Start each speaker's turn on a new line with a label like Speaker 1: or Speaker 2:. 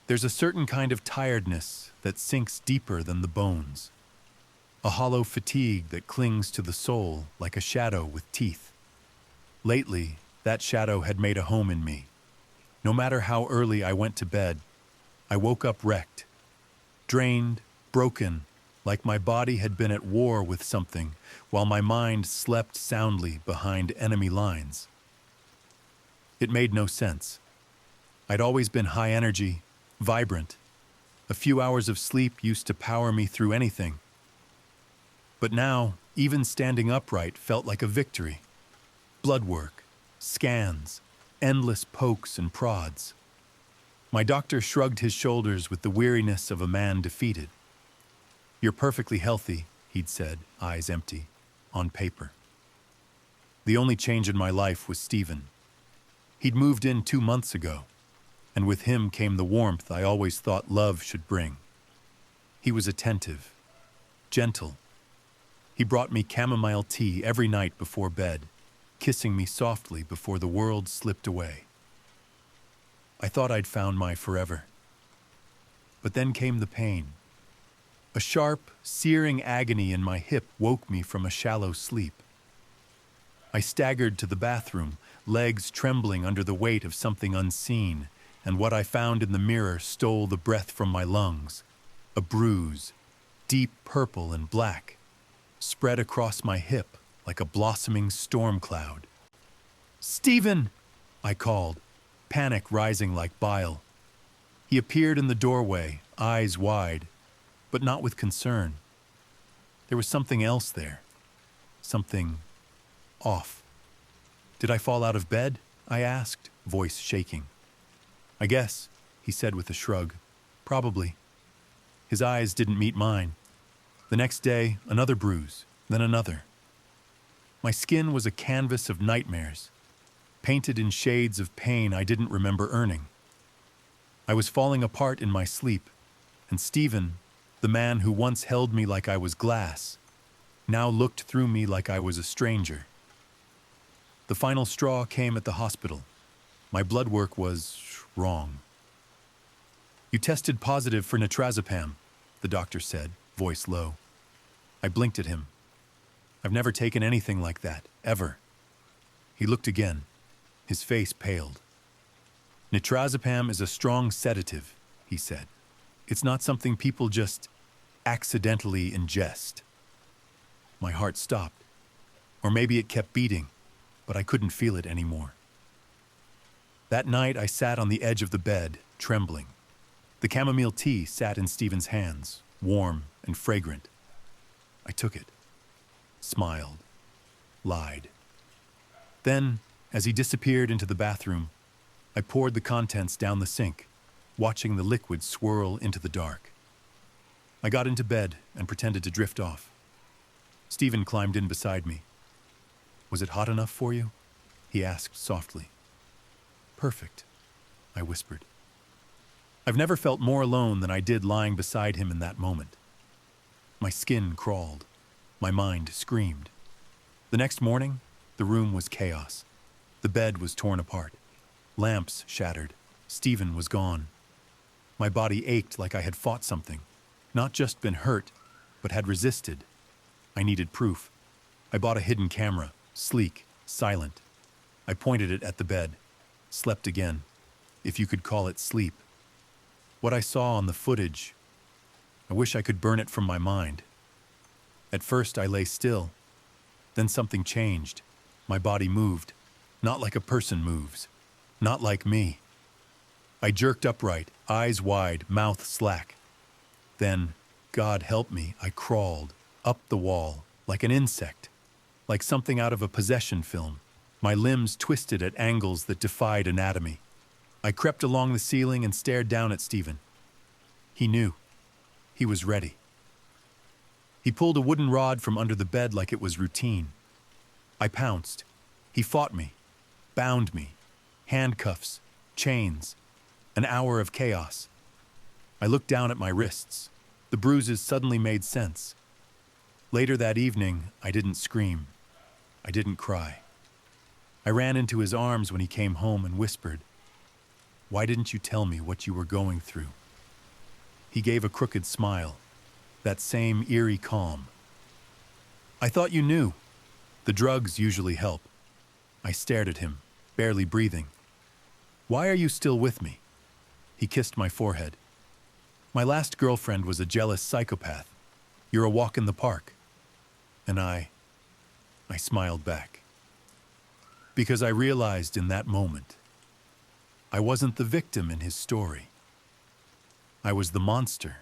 Speaker 1: There's a certain kind of tiredness that sinks deeper than the bones, a hollow fatigue that clings to the soul like a shadow with teeth. Lately, that shadow had made a home in me. No matter how early I went to bed, I woke up wrecked, drained, broken, like my body had been at war with something, while my mind slept soundly behind enemy lines. It made no sense. I'd always been high energy, vibrant. A few hours of sleep used to power me through anything. But now, even standing upright felt like a victory. Blood work, scans, endless pokes and prods. My doctor shrugged his shoulders with the weariness of a man defeated. "You're perfectly healthy," he'd said, eyes empty, on paper. The only change in my life was Stephen. He'd moved in 2 months ago, and with him came the warmth I always thought love should bring. He was attentive, gentle. He brought me chamomile tea every night before bed, kissing me softly before the world slipped away. I thought I'd found my forever. But then came the pain. A sharp, searing agony in my hip woke me from a shallow sleep. I staggered to the bathroom, legs trembling under the weight of something unseen, and what I found in the mirror stole the breath from my lungs. A bruise, deep purple and black, spread across my hip like a blossoming storm cloud. "Stephen!" I called, panic rising like bile. He appeared in the doorway, eyes wide, but not with concern. There was something else there. Something off. "Did I fall out of bed?" I asked, voice shaking. "I guess," he said with a shrug. "Probably." His eyes didn't meet mine. The next day, another bruise, then another. My skin was a canvas of nightmares, painted in shades of pain I didn't remember earning. I was falling apart in my sleep, and Stephen, the man who once held me like I was glass, now looked through me like I was a stranger. The final straw came at the hospital. My blood work was wrong. "You tested positive for nitrazepam," the doctor said, voice low. I blinked at him. "I've never taken anything like that, ever." He looked again. His face paled. "Nitrazepam is a strong sedative," he said. "It's not something people just accidentally ingest." My heart stopped. Or maybe it kept beating, but I couldn't feel it anymore. That night I sat on the edge of the bed, trembling. The chamomile tea sat in Stephen's hands, warm and fragrant. I took it, smiled, lied. Then, as he disappeared into the bathroom, I poured the contents down the sink, watching the liquid swirl into the dark. I got into bed and pretended to drift off. Stephen climbed in beside me. "Was it hot enough for you?" he asked softly. "Perfect," I whispered. I've never felt more alone than I did lying beside him in that moment. My skin crawled. My mind screamed. The next morning, the room was chaos. The bed was torn apart. Lamps shattered. Stephen was gone. My body ached like I had fought something. Not just been hurt, but had resisted. I needed proof. I bought a hidden camera, sleek, silent. I pointed it at the bed. Slept again, if you could call it sleep. What I saw on the footage, I wish I could burn it from my mind. At first I lay still. Then something changed. My body moved, not like a person moves, not like me. I jerked upright, eyes wide, mouth slack. Then, God help me, I crawled, up the wall, like an insect, like something out of a possession film. My limbs twisted at angles that defied anatomy. I crept along the ceiling and stared down at Stephen. He knew. He was ready. He pulled a wooden rod from under the bed like it was routine. I pounced. He fought me, bound me, handcuffs, chains, an hour of chaos. I looked down at my wrists. The bruises suddenly made sense. Later that evening, I didn't scream. I didn't cry. I ran into his arms when he came home and whispered, Why didn't you tell me what you were going through? He gave a crooked smile, that same eerie calm. I thought you knew. The drugs usually help. I stared at him, barely breathing. Why are you still with me? He kissed my forehead. My last girlfriend was a jealous psychopath. You're a walk in the park. And I smiled back. Because I realized in that moment, I wasn't the victim in his story. I was the monster